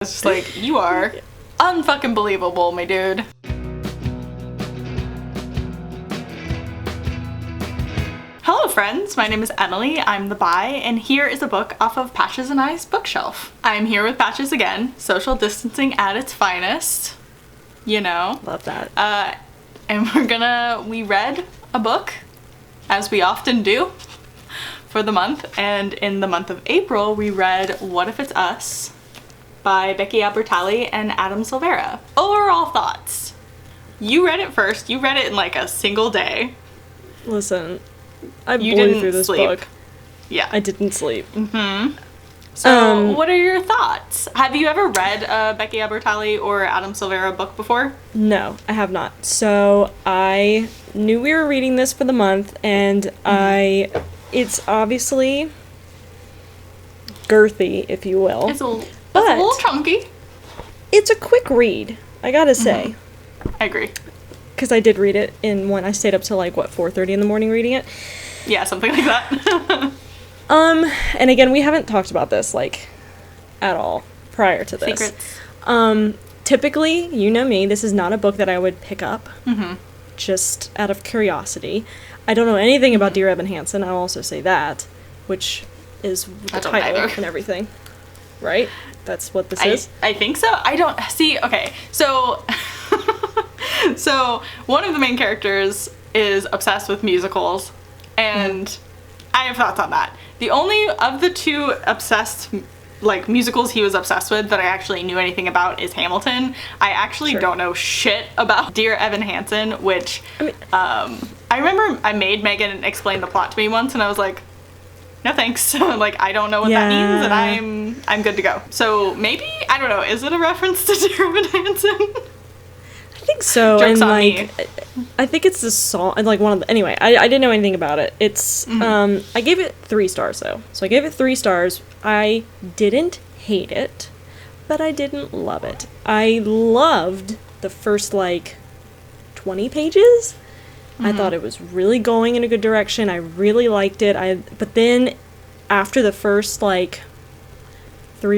It's just like, you are unfucking believable, my dude. Hello friends, my name is Emily, I'm the bi, and here is a book off of Patches and I's bookshelf. I'm here with Patches again, social distancing at its finest, you know. Love that. And we read a book, as we often do, for the month, and in the month of April we read What If It's Us? By Becky Albertalli and Adam Silvera. Overall thoughts. You read it first, you read it in like a single day. Listen, I blew through this book. Yeah. I didn't sleep. Mm-hmm. So, what are your thoughts? Have you ever read a Becky Albertalli or Adam Silvera book before? No, I have not. So, I knew we were reading this for the month, and it's obviously girthy, if you will. It's a little chunky. It's a quick read, I gotta say. I agree. Because I did read it I stayed up till 4:30 in the morning reading it. Yeah, something like that. And again, we haven't talked about this, at all prior to this. Secrets. Typically, you know me, this is not a book that I would pick up. Just out of curiosity. I don't know anything about Dear Evan Hansen, I'll also say that, which is the title and everything. Right? That's what this is? I think so. I don't... See, okay. So... So, one of the main characters is obsessed with musicals, and I have thoughts on that. The only of the two obsessed, musicals he was obsessed with that I actually knew anything about is Hamilton. I actually don't know shit about Dear Evan Hansen, which, I remember I made Megan explain the plot to me once, and I was like, no thanks. I don't know what that means, and I'm good to go. So, maybe, I don't know, is it a reference to Dear Evan Hansen? I think so. Joke's and on me. I think it's the song, anyway, I didn't know anything about it. It's I gave it 3 stars though. So I gave it 3 stars. I didn't hate it, but I didn't love it. I loved the first 20 pages. I thought it was really going in a good direction. I really liked it. But then after the first 3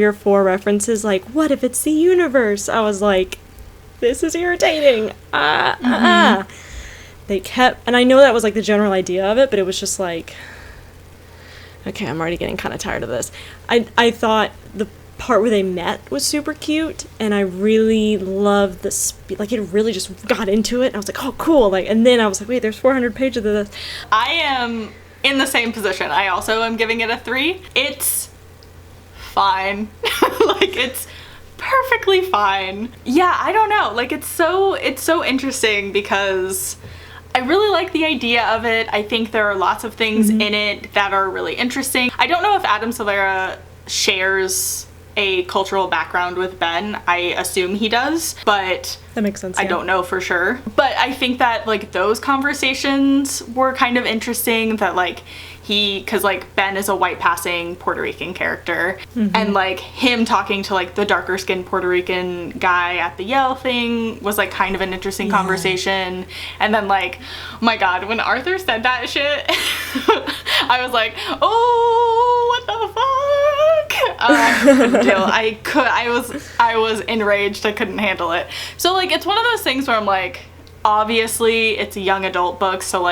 or 4 references, what if it's the universe? I was like, this is irritating. They kept, and I know that was the general idea of it, but it was just okay, I'm already getting kind of tired of this. I thought the part where they met was super cute, and I really loved the it really just got into it, and I was like, oh, cool. And then I was like, wait, there's 400 pages of this. I am in the same position. I also am giving it a 3. It's fine. It's perfectly fine. Yeah, I don't know. It's so interesting because I really like the idea of it. I think there are lots of things in it that are really interesting. I don't know if Adam Silvera shares a cultural background with Ben. I assume he does, but that makes sense. I don't know for sure. But I think that those conversations were kind of interesting, that because Ben is a white passing Puerto Rican character, and him talking to the darker skinned Puerto Rican guy at the Yale thing was kind of an interesting conversation. And then oh my god, when Arthur said that shit, I was like, oh, what the fuck? I couldn't deal. I was enraged. I couldn't handle it. So it's one of those things where I'm obviously it's a young adult book, so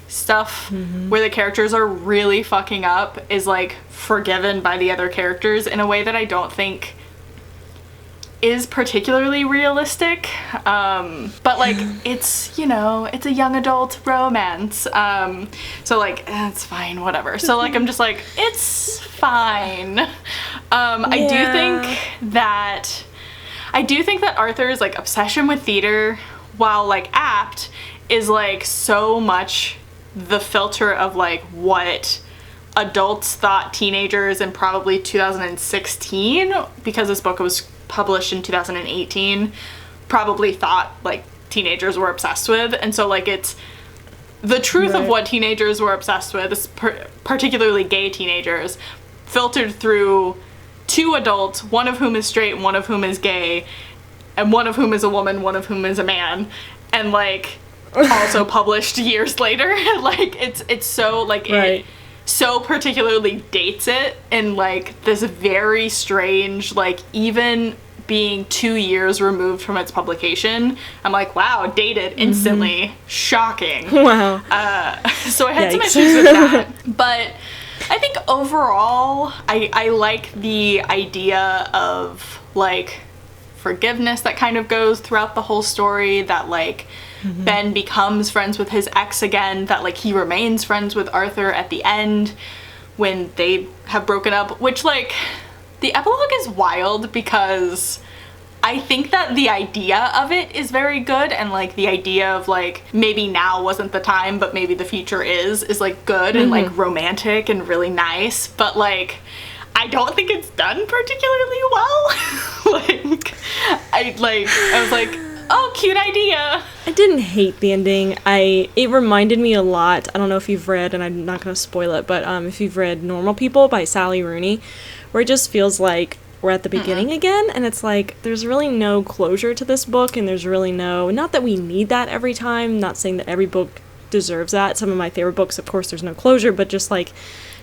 stuff where the characters are really fucking up is forgiven by the other characters in a way that I don't think is particularly realistic. But it's, it's a young adult romance. So it's fine, whatever. So I'm just it's fine. I do think that Arthur's obsession with theater, while apt, is so much the filter of what adults thought teenagers in probably 2016, because this book was published in 2018, probably thought teenagers were obsessed with. And so it's the truth of what teenagers were obsessed with, particularly gay teenagers, filtered through 2 adults, one of whom is straight and one of whom is gay, and one of whom is a woman, one of whom is a man, and also published years later. It's so it so particularly dates it in this very strange, even being 2 years removed from its publication, I'm like, wow, dated instantly. Shocking. Wow. So I had some Yikes. issues with that. But I think overall, I like the idea of, like, forgiveness that kind of goes throughout the whole story, that, like, Ben becomes friends with his ex again, that, like, he remains friends with Arthur at the end when they have broken up, which, like, the epilogue is wild because I think that the idea of it is very good, and, like, the idea of, like, maybe now wasn't the time, but maybe the future is like, good and, like, romantic and really nice, but, like, I don't think it's done particularly well. I was like, oh, cute idea. I didn't hate the ending. It reminded me a lot, I don't know if you've read, and I'm not going to spoil it, but if you've read Normal People by Sally Rooney, where it just feels like we're at the beginning again, and it's like, there's really no closure to this book, and there's really not that we need that every time, not saying that every book deserves that. Some of my favorite books, of course, there's no closure, but just, like,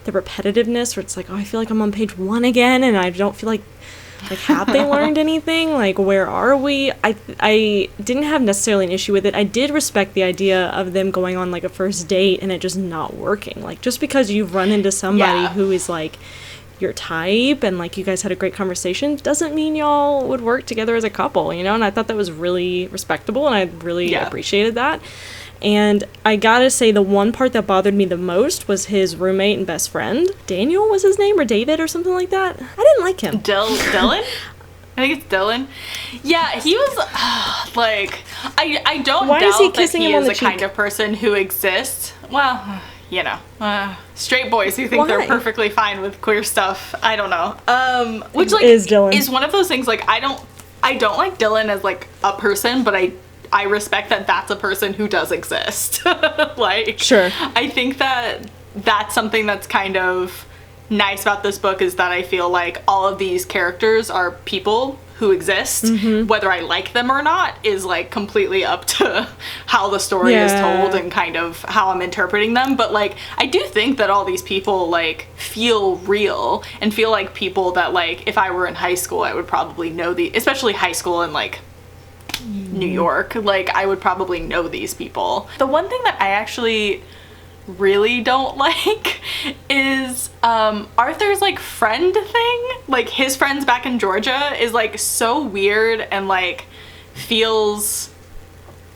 the repetitiveness where it's like, oh, I feel like I'm on page 1 again, and I don't feel like have they learned anything? Like, where are we? I didn't have necessarily an issue with it. I did respect the idea of them going on, like, a first date and it just not working. Like, just because you've run into somebody who is, like, your type and, like, you guys had a great conversation doesn't mean y'all would work together as a couple, you know? And I thought that was really respectable, and I really appreciated that. And I gotta say, the one part that bothered me the most was his roommate and best friend. Daniel was his name, or David, or something like that. I didn't like him. Dylan? I think it's Dylan. Yeah, he was, like, I don't doubt that he is the kind of person who exists. Well, you know, straight boys who think they're perfectly fine with queer stuff. I don't know. Which, like, is one of those things, like, I don't like Dylan as, like, a person, but I respect that that's a person who does exist. Like, sure. I think that that's something that's kind of nice about this book, is that I feel like all of these characters are people who exist. Whether I like them or not is, like, completely up to how the story is told and kind of how I'm interpreting them. But, like, I do think that all these people, like, feel real and feel like people that, like, if I were in high school, I would probably know especially high school and, like, New York, like, I would probably know these people. The one thing that I actually really don't like is Arthur's, like, friend thing. Like, his friends back in Georgia is, like, so weird and, like, feels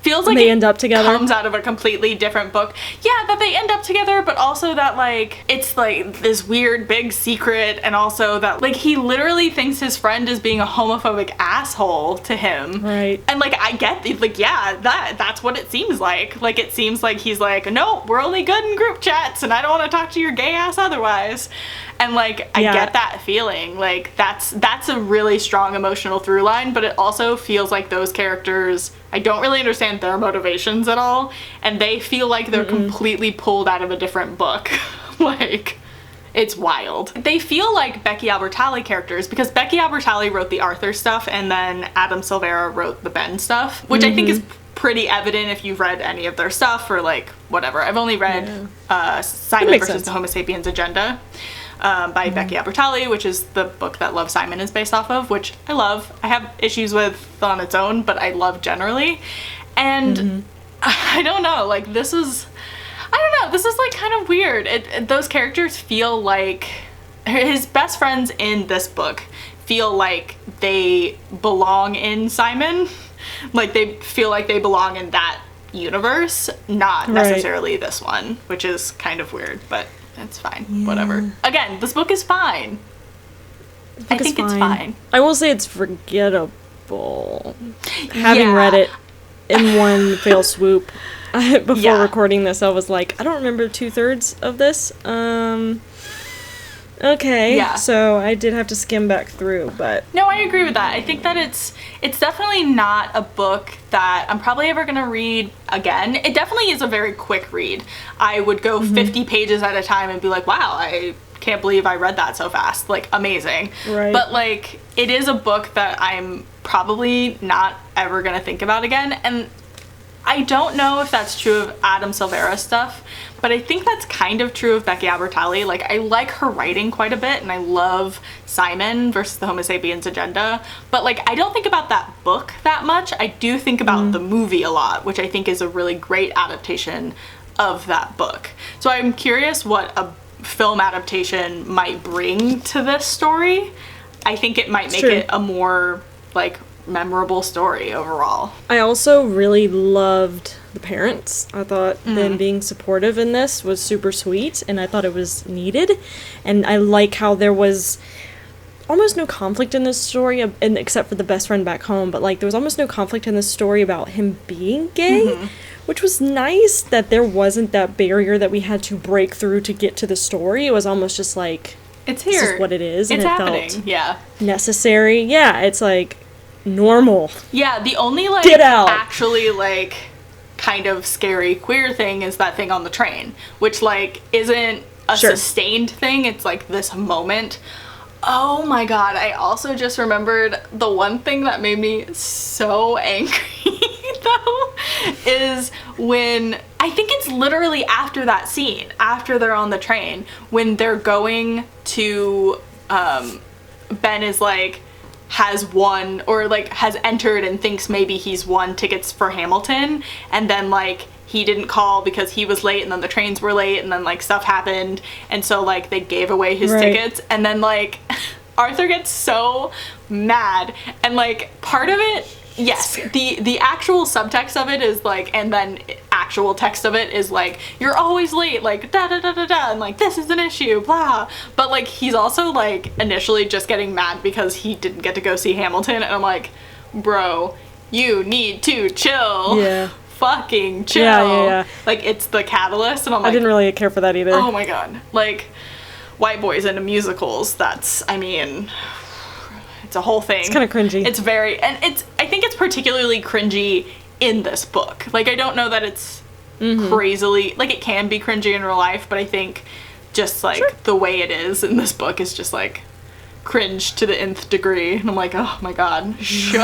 like they end up together. Comes out of a completely different book. Yeah, that they end up together, but also that, like, it's, like, this weird big secret, and also that, like, he literally thinks his friend is being a homophobic asshole to him. Right. And, like, I get, like, yeah, that's what it seems like. Like, it seems like he's like, no, we're only good in group chats, and I don't want to talk to your gay ass otherwise. And, like, I get that feeling. Like, that's a really strong emotional through line, but it also feels like those characters, I don't really understand their motivations at all, and they feel like they're completely pulled out of a different book. Like, it's wild. They feel like Becky Albertalli characters, because Becky Albertalli wrote the Arthur stuff, and then Adam Silvera wrote the Ben stuff, which I think is pretty evident if you've read any of their stuff, or, like, whatever. I've only read Simon versus the Homo Sapiens Agenda. By Becky Albertalli, which is the book that Love, Simon is based off of, which I love. I have issues with on its own, but I love generally. And I don't know, like, this is like kind of weird. Those characters feel like, his best friends in this book feel like they belong in Simon. Like, they feel like they belong in that universe, not necessarily this one, which is kind of weird, but it's fine. Whatever. Again, this book is fine. I think it's fine. I will say it's forgettable. Having read it in one fell swoop before recording this, I was like, I don't remember 2/3 of this. Okay. Yeah. So I did have to skim back through, but no, I agree with that. I think that it's definitely not a book that I'm probably ever gonna read again. It definitely is a very quick read. I would go 50 pages at a time and be like, wow, I can't believe I read that so fast. Like, amazing. Right. But, like, it is a book that I'm probably not ever gonna think about again. And I don't know if that's true of Adam Silvera's stuff, but I think that's kind of true of Becky Albertalli. Like, I like her writing quite a bit, and I love Simon versus the Homo sapiens agenda, but like, I don't think about that book that much. I do think about the movie a lot, which I think is a really great adaptation of that book. So I'm curious what a film adaptation might bring to this story. I think it might make it a more, like, memorable story overall. I also really loved the parents. I thought them being supportive in this was super sweet, and I thought it was needed. And I like how there was almost no conflict in this story, and except for the best friend back home, but like there was almost no conflict in this story about him being gay, which was nice that there wasn't that barrier that we had to break through to get to the story. It was almost just like, it's here. This is what it is, it's and it happening. felt necessary. Yeah, it's like normal. Yeah, the only like Get out. actually like kind of scary queer thing is that thing on the train, which like isn't a sustained thing. It's like this moment. Oh my god, I also just remembered the one thing that made me so angry though is when, I think it's literally after that scene, after they're on the train, when they're going to Ben is like has won, or like has entered and thinks maybe he's won tickets for Hamilton, and then like he didn't call because he was late, and then the trains were late, and then like stuff happened, and so like they gave away his tickets, and then like Arthur gets so mad, and like part of it, yes, the actual subtext of it is like, and then actual text of it is like, you're always late, like da da da da da, and like this is an issue, blah. But like he's also like initially just getting mad because he didn't get to go see Hamilton, and I'm like, bro, you need to chill. Yeah. Fucking chill. Yeah. Like, it's the catalyst, and I'm like, I didn't really care for that either. oh my god. Like, white boys into musicals, that's, I mean, it's a whole thing. It's kind of cringy. It's very, and I think it's particularly cringy in this book. Like, I don't know that it's crazily, like, it can be cringy in real life, but I think just, like, the way it is in this book is just, like, cringe to the nth degree, and I'm like, oh my god, shut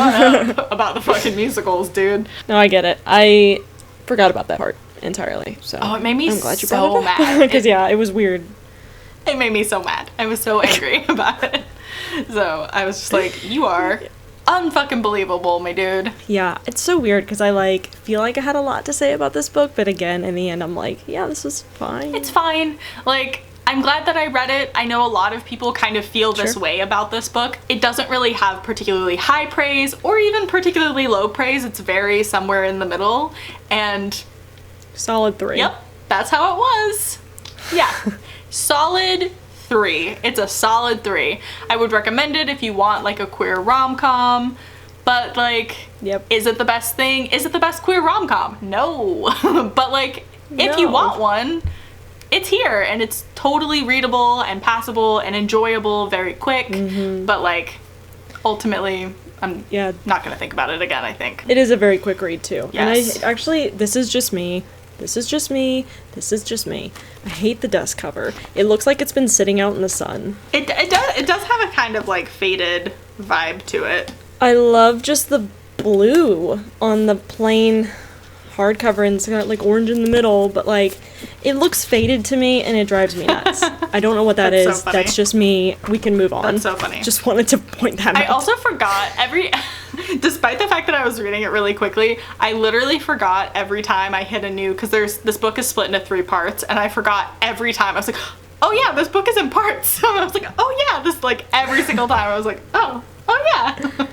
up about the fucking musicals, dude. No, I get it. I forgot about that part entirely, so oh, it made me I'm glad you so brought it up. mad. Because yeah, it was weird. It made me so mad. I was so angry about it. So I was just like, you are unfucking believable, my dude. Yeah, it's so weird because I like feel like I had a lot to say about this book, but again, in the end, I'm like, yeah, this was fine. It's fine. Like, I'm glad that I read it. I know a lot of people kind of feel this way about this book. It doesn't really have particularly high praise or even particularly low praise. It's very somewhere in the middle, and solid 3. Yep, that's how it was. Yeah, solid 3. It's a solid 3. I would recommend it if you want like a queer rom-com, but like, is it the best thing? Is it the best queer rom-com? No. But like, if you want one, it's here, and it's totally readable and passable and enjoyable very quick, but like, ultimately, I'm not gonna think about it again, I think. It is a very quick read too. Yes. And I actually, this is just me. This is just me. This is just me. I hate the dust cover. It looks like it's been sitting out in the sun. It does have a kind of like faded vibe to it. I love just the blue on the plain hardcover, and it's got like orange in the middle, but like it looks faded to me, and it drives me nuts. I don't know what that is. So funny. That's just me. We can move on. That's so funny. Just wanted to point that out. I also forgot despite the fact that I was reading it really quickly, I literally forgot every time I hit a new, because this book is split into 3 parts, and I forgot every time. I was like, oh yeah, this book is in parts. So I was like, oh yeah, this, like, every single time I was like, oh yeah.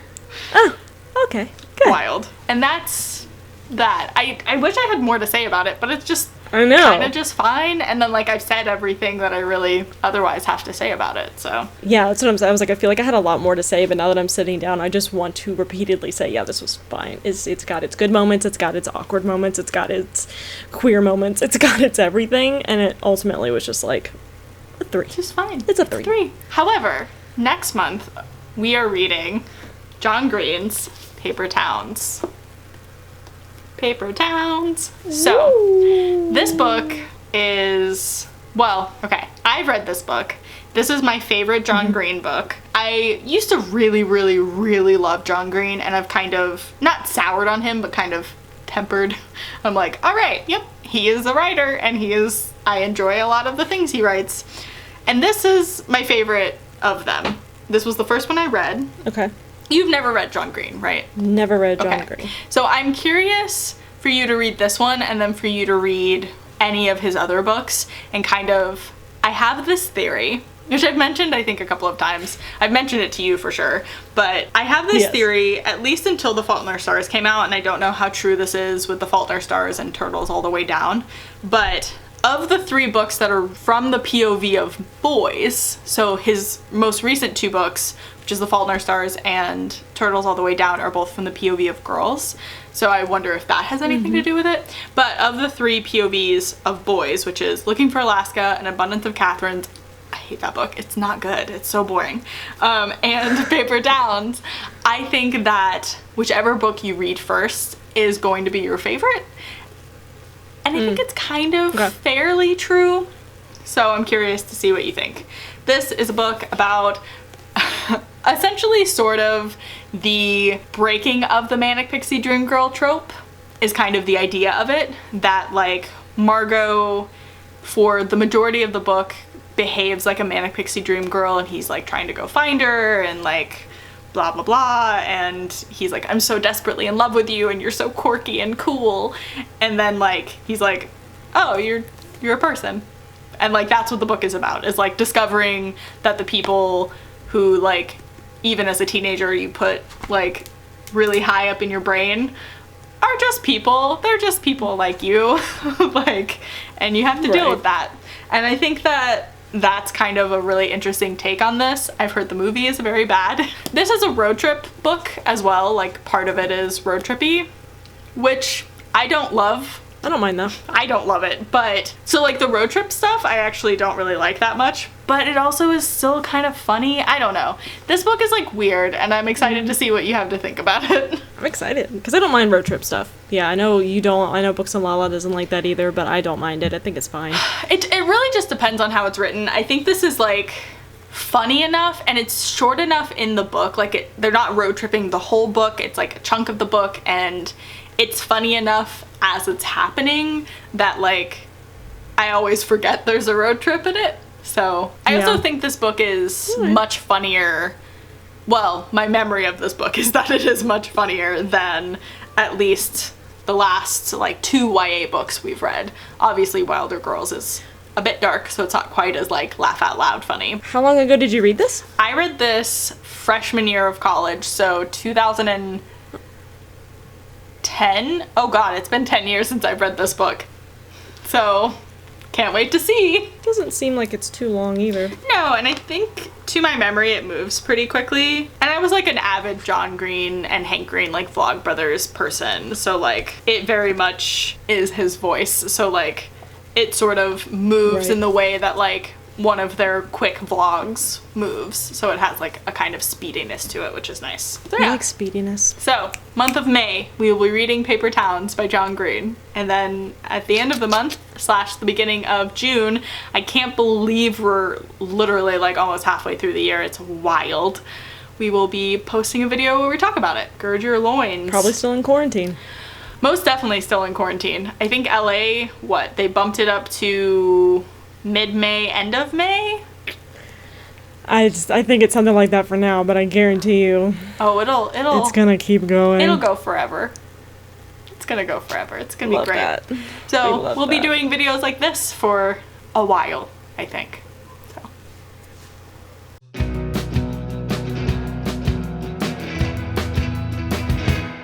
Oh, okay, good. Wild. And that's that. I wish I had more to say about it, but it's just I know. kind of just fine. And then, like, I've said everything that I really otherwise have to say about it, so. Yeah, that's what I'm saying. I was like, I feel like I had a lot more to say, but now that I'm sitting down, I just want to repeatedly say, yeah, this was fine. It's got its good moments, it's got its awkward moments, it's got its queer moments, it's got its everything, and it ultimately was just like a 3. Just fine. It's a 3. 3. However, next month, we are reading John Green's Paper Towns. Paper Towns. So, this book is, well, okay, I've read this book. This is my favorite John Green book. I used to really, really, really love John Green, and I've kind of, not soured on him, but kind of tempered. I'm like, all right, yep, he is a writer, and I enjoy a lot of the things he writes. And this is my favorite of them. This was the first one I read. Okay. You've never read John Green, right? Never read John Green. So I'm curious for you to read this one, and then for you to read any of his other books, and kind of, I have this theory, which I've mentioned I think a couple of times. I've mentioned it to you for sure, but I have this theory, at least until The Fault in Our Stars came out, and I don't know how true this is with The Fault in Our Stars and Turtles All the Way Down, but of the 3 books that are from the POV of boys, so his most recent 2 books, which is The Fault in Our Stars and Turtles All the Way Down, are both from the POV of girls. So I wonder if that has anything to do with it. But of the 3 POVs of boys, which is Looking for Alaska, An Abundance of Catherines, I hate that book. It's not good. It's so boring. And Paper Towns, I think that whichever book you read first is going to be your favorite. And I think it's kind of fairly true. So I'm curious to see what you think. This is a book about essentially sort of the breaking of the Manic Pixie Dream Girl trope is kind of the idea of it. That like Margot, for the majority of the book, behaves like a Manic Pixie Dream Girl, and he's like trying to go find her and like blah blah blah, and he's like, I'm so desperately in love with you and you're so quirky and cool, and then like he's like, oh, you're a person, and like that's what the book is about, is like discovering that the people who like even as a teenager you put like really high up in your brain are just people. They're just people like you. Like, and you have to deal with that. And I think that that's kind of a really interesting take on this. I've heard the movie is very bad. This is a road trip book as well. Like part of it is road trippy, which I don't love. I don't mind that. I don't love it, but so like the road trip stuff I actually don't really like that much, but it also is still kind of funny. I don't know. This book is like weird, and I'm excited to see what you have to think about it. I'm excited because I don't mind road trip stuff. Yeah, I know you don't. I know Books and Lala doesn't like that either, but I don't mind it. I think it's fine. It really just depends on how it's written. I think this is like funny enough, and it's short enough in the book. Like they're not road tripping the whole book. It's like a chunk of the book, and it's funny enough as it's happening that like I always forget there's a road trip in it. So I also think this book is much funnier. Well, my memory of this book is that it is much funnier than at least the last like 2 YA books we've read. Obviously Wilder Girls is a bit dark, so it's not quite as like laugh out loud funny. How long ago did you read this? I read this freshman year of college, so 2010. Oh god, it's been 10 years since I've read this book. So, can't wait to see. Doesn't seem like it's too long either. No, and I think to my memory it moves pretty quickly. And I was like an avid John Green and Hank Green like Vlogbrothers person, so like it very much is his voice. So like it sort of moves in the way that like one of their quick vlogs moves, so it has like a kind of speediness to it, which is nice. So, I like speediness. So, month of May, we will be reading Paper Towns by John Green. And then at the end of the month, / the beginning of June, I can't believe we're literally like almost halfway through the year. It's wild. We will be posting a video where we talk about it. Gird your loins. Probably still in quarantine. Most definitely still in quarantine. I think LA, they bumped it up to mid-May, end of May? I think it's something like that for now, but I guarantee you. Oh, it'll it's gonna keep going. It'll go forever. It's gonna go forever. It's gonna be great. That. So we'll be doing videos like this for a while, I think.